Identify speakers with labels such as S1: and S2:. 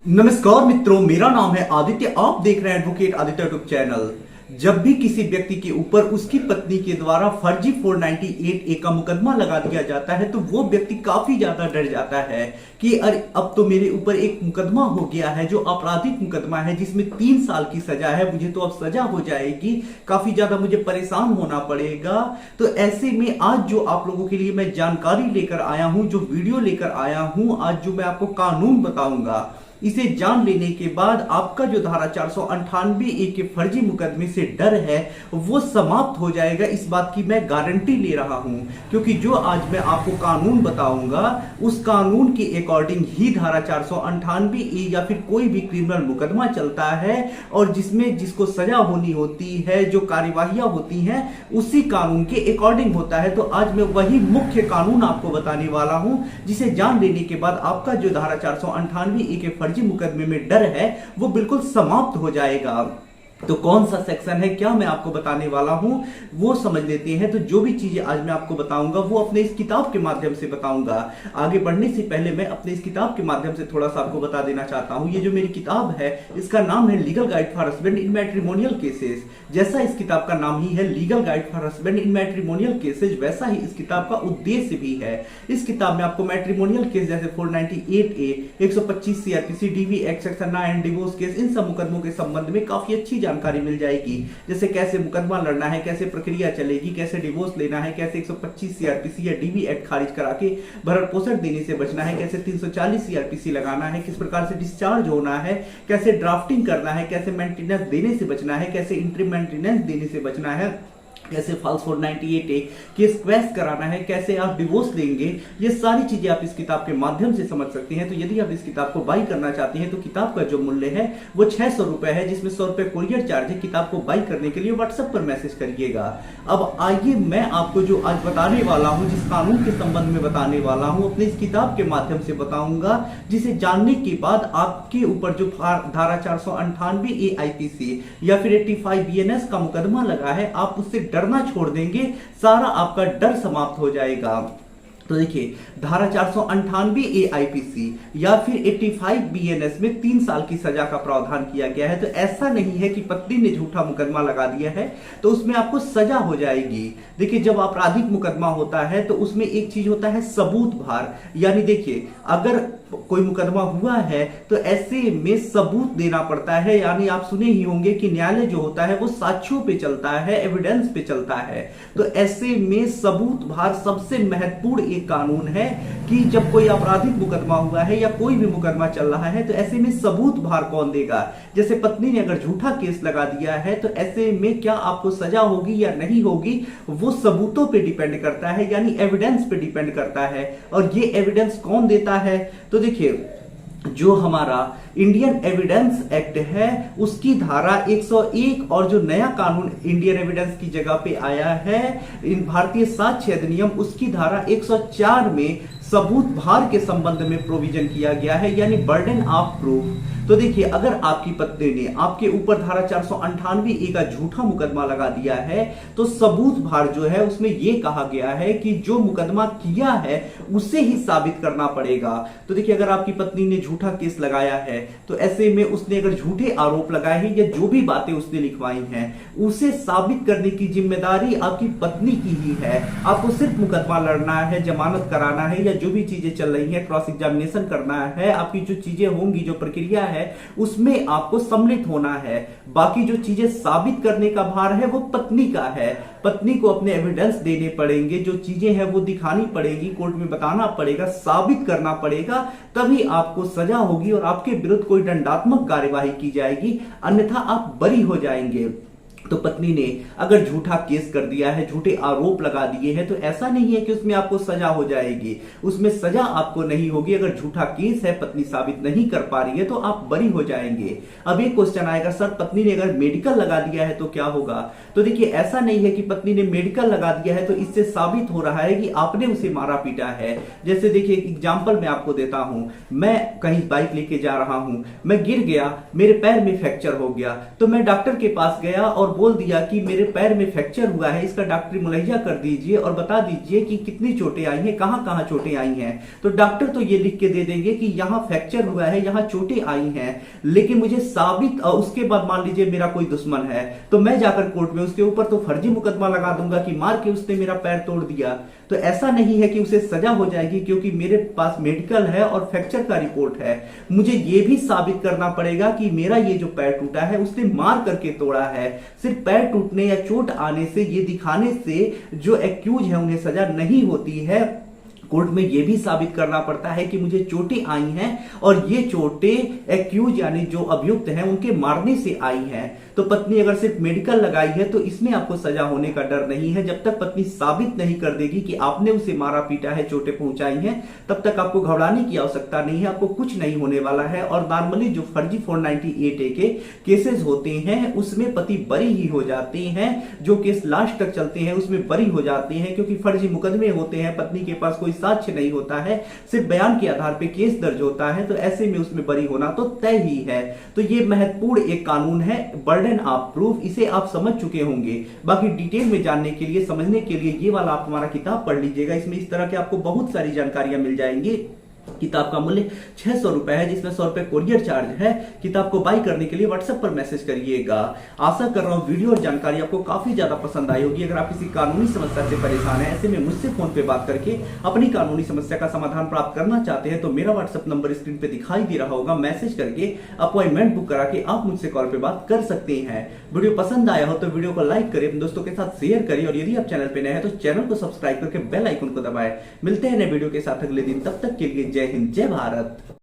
S1: नमस्कार मित्रों, मेरा नाम है आदित्य। आप देख रहे हैं एडवोकेट आदित्य यूट्यूब चैनल। जब भी किसी व्यक्ति के ऊपर उसकी पत्नी के द्वारा फर्जी 498A का मुकदमा लगा दिया जाता है तो वो व्यक्ति काफी ज्यादा डर जाता है कि अरे अब तो मेरे ऊपर एक मुकदमा हो गया है जो आपराधिक मुकदमा है जिसमें 3 साल की सजा है, मुझे तो अब सजा हो जाएगी, काफी ज्यादा मुझे परेशान होना पड़ेगा। तो ऐसे में आज जो आप लोगों के लिए मैं जानकारी लेकर आया हूं, जो वीडियो लेकर आया हूं, आज जो मैं आपको कानून बताऊंगा, इसे जान लेने के बाद आपका जो धारा 498A के फर्जी मुकदमे से डर है वो समाप्त हो जाएगा। इस बात की मैं गारंटी ले रहा हूं, क्योंकि जो आज मैं आपको कानून बताऊंगा उस कानून के अकॉर्डिंग ही धारा 498A या फिर कोई भी क्रिमिनल मुकदमा चलता है और जिसमें जिसको सजा होनी होती है, जो कार्यवाहियां होती हैं, उसी कानून के अकॉर्डिंग होता है। तो आज मैं वही मुख्य कानून आपको बताने वाला हूं जिसे जान लेने के बाद आपका जो धारा 498A के फर्जी मुकदमे में डर है वो बिल्कुल समाप्त हो जाएगा। तो कौन सा सेक्शन है, क्या मैं आपको बताने वाला हूं वो समझ लेते हैं। तो जो भी चीजें आज मैं आपको बताऊंगा वो अपने इस किताब के माध्यम से बताऊंगा। आगे बढ़ने से पहले मैं अपने इस किताब के माध्यम से थोड़ा सा आपको बता देना चाहता हूं। ये जो मेरी किताब है इसका नाम है legal guide for husband in matrimonial cases. जैसा इस किताब का नाम ही है legal guide for husband in matrimonial cases, वैसा ही इस किताब का उद्देश्य भी है। इस किताब में आपको मैट्रिमोनियल केस जैसे 498A, 125 CRPC, DV act section 9, divorce case, इन सब मुकदमों के संबंध में काफी अच्छी जानकारी मिल जाएगी। जैसे कैसे मुकदमा लड़ना है, कैसे प्रक्रिया चलेगी, कैसे डिवोर्स लेना है, कैसे 125 CRPC या DV एक्ट खारिज करा के भरण पोषण देने से बचना है, कैसे 340 CRPC लगाना है, किस प्रकार से डिस्चार्ज होना है, कैसे ड्राफ्टिंग करना है, कैसे मेंटेनेंस देने से बचना है, कैसे इंटरिम मेंटेनेंस देने से बचना है, कैसे फॉल्स 498A केस क्वेश कराना है, कैसे आप डिवोर्स लेंगे। ये सारी चीजें आप इस किताब के माध्यम से समझ सकते हैं। तो यदि आप इस किताब को बाई करना चाहते हैं तो किताब का जो मूल्य है वो 600 रुपए है, जिसमें 100 रुपए कोरियर चार्ज है। किताब को बाई करने के लिए व्हाट्सएप पर मैसेज करिएगा। अब आइए मैं आपको जो आज बताने वाला हूं, जिस कानून के संबंध में बताने वाला हूं, अपने इस किताब के माध्यम से बताऊंगा, जिसे जानने के बाद आपके ऊपर जो धारा 498A IPC या फिर 85 BNS का मुकदमा लगा है आप उससे डरना छोड़ देंगे, सारा आपका डर समाप्त हो जाएगा। तो देखिए, धारा 498A IPC या फिर 85 BNS में 3 साल की सजा का प्रावधान किया गया है। तो ऐसा नहीं है कि पत्नी ने झूठा मुकदमा लगा दिया है तो उसमें आपको सजा हो जाएगी। देखिए, जब आपराधिक मुकदमा होता है तो उसमें एक चीज होता है सबूत भार, यानी देखिए अगर कोई मुकदमा हुआ है तो ऐसे में सबूत देना पड़ता है। यानी आप सुने ही होंगे कि न्यायालय जो होता है वो साक्ष्यों पे चलता है, एविडेंस पे चलता है। तो ऐसे में सबूत भार सबसे महत्वपूर्ण एक कानून है कि जब कोई आपराधिक मुकदमा हुआ है या कोई भी मुकदमा चल रहा है तो ऐसे में सबूत भार कौन देगा। जैसे पत्नी ने अगर झूठा केस लगा दिया है तो ऐसे में क्या आपको सजा होगी या नहीं होगी वो सबूतों पे डिपेंड करता है, यानी एविडेंस पे डिपेंड करता है। और ये एविडेंस कौन देता है, तो देखिए जो हमारा इंडियन एविडेंस एक्ट है उसकी धारा 101 और जो नया कानून इंडियन एविडेंस की जगह पे आया है इन भारतीय साक्ष्य अधिनियम, उसकी धारा 104 में सबूत भार के संबंध में प्रोविजन किया गया है, यानी बर्डन ऑफ प्रूफ। तो देखिए, अगर आपकी पत्नी ने आपके ऊपर धारा 498A का झूठा मुकदमा लगा दिया है तो सबूत भार जो है उसमें यह कहा गया है कि जो मुकदमा किया है उसे ही साबित करना पड़ेगा। तो देखिए, अगर आपकी पत्नी ने झूठा केस लगाया है तो ऐसे में उसने अगर झूठे आरोप लगाए हैं या जो भी बातें उसने लिखवाई हैं उसे साबित करने की जिम्मेदारी आपकी पत्नी की ही है। आपको सिर्फ मुकदमा लड़ना है, जमानत कराना है या जो भी चीजें चल रही है, क्रॉस एग्जामिनेशन करना है, आपकी जो चीजें होंगी, जो प्रक्रिया है उसमें आपको सम्मिलित होना है। बाकी जो चीजें साबित करने का भार है वो पत्नी का है। पत्नी को अपने एविडेंस देने पड़ेंगे, जो चीजें हैं वो दिखानी पड़ेगी, कोर्ट में बताना पड़ेगा, साबित करना पड़ेगा, तभी आपको सजा होगी और आपके विरुद्ध कोई दंडात्मक कार्यवाही की जाएगी, अन्यथा आप बरी हो जाएंगे। तो पत्नी ने अगर झूठा केस कर दिया है, झूठे आरोप लगा दिए हैं, तो ऐसा नहीं है कि उसमें आपको सजा हो जाएगी, उसमें सजा आपको नहीं होगी। अगर झूठा केस है, पत्नी साबित नहीं कर पा रही है तो आप बरी हो जाएंगे। अब एक क्वेश्चन आएगा, सर पत्नी ने अगर मेडिकल लगा दिया है तो क्या होगा। तो देखिए, ऐसा नहीं है कि पत्नी ने मेडिकल लगा दिया है तो इससे साबित हो रहा है कि आपने उसे मारा पीटा है। जैसे देखिए, एग्जाम्पल मैं आपको देता हूं, मैं कहीं बाइक लेके जा रहा हूं, मैं गिर गया, मेरे पैर में फ्रैक्चर हो गया, तो मैं डॉक्टर के पास गया और और बोल दिया कि मेरे पैर में फ्रैक्चर हुआ है, इसका डॉक्टरी मुलैया कर दीजिए और बता दीजिए कि कितनी चोटें आई हैं, कहां कहां चोटें आई हैं, तो डॉक्टर तो ये लिख के दे देंगे कि यहां फ्रैक्चर हुआ है, यहां चोटें आई हैं, लेकिन मुझे साबित उसके बाद मान लीजिए मेरा कोई दुश्मन है तो मैं जाकर कोर्ट में उसके ऊपर तो फर्जी मुकदमा लगा दूंगा कि मार के उसने मेरा पैर तोड़ दिया। तो ऐसा नहीं है कि उसे सजा हो जाएगी क्योंकि मेरे पास मेडिकल है और फ्रैक्चर का रिपोर्ट है। मुझे यह भी साबित करना पड़ेगा कि मेरा ये जो पैर टूटा है उसने मार करके तोड़ा है। सिर्फ पैर टूटने या चोट आने से, ये दिखाने से जो एक्यूज है उन्हें सजा नहीं होती है। कोर्ट में यह भी साबित करना पड़ता है कि मुझे चोटें आई हैं और ये चोटें एक्यूज यानी जो अभियुक्त हैं उनके मारने से आई हैं। तो पत्नी अगर सिर्फ मेडिकल लगाई है तो इसमें आपको सजा होने का डर नहीं है। जब तक पत्नी साबित नहीं कर देगी कि आपने उसे मारा पीटा है, चोटें पहुंचाई हैं, तब तक आपको घबराने की आवश्यकता नहीं है, आपको कुछ नहीं होने वाला है। और नॉर्मली जो फर्जी 498A के केसेस होते हैं उसमें पति बरी ही हो जाते हैं, जो केस लास्ट तक चलते हैं उसमें बरी हो जाते हैं क्योंकि फर्जी मुकदमे होते हैं, पत्नी के पास कोई साक्ष्य नहीं होता है, सिर्फ बयान के आधार पर केस दर्ज होता है, तो ऐसे में उसमें बरी होना तो तय ही है। तो ये महत्वपूर्ण एक कानून है, बर्डन ऑफ प्रूफ, इसे आप समझ चुके होंगे। बाकी डिटेल में जानने के लिए, समझने के लिए ये वाला आप हमारा किताब पढ़ लीजिएगा, इसमें इस तरह के आपको बहुत सारी जानकारियां मिल जाएंगी। किताब का मूल्य 600 रुपए है, जिसमें 100 रुपए कोरियर चार्ज है। किताब को बाय करने के लिए व्हाट्सएप पर मैसेज करिएगा। आशा कर रहा हूं वीडियो और जानकारी आपको काफी ज्यादा पसंद आई होगी। अगर आप किसी कानूनी समस्या से परेशान है, ऐसे में मुझसे फोन पे बात करके अपनी कानूनी समस्या का समाधान प्राप्त करना चाहते हैं तो मेरा व्हाट्सएप नंबर स्क्रीन पे दिखाई दे रहा होगा, मैसेज करके अपॉइंटमेंट बुक करा के आप मुझसे कॉल पे बात कर सकते हैं। वीडियो पसंद आया हो तो वीडियो को लाइक करिए, अपने दोस्तों के साथ शेयर करिए और यदि आप चैनल पे नए हैं तो चैनल को सब्सक्राइब करके बेल आइकन को दबाएं। मिलते हैं नए वीडियो के साथ अगले दिन, तब तक के लिए जय हिंद, जय भारत।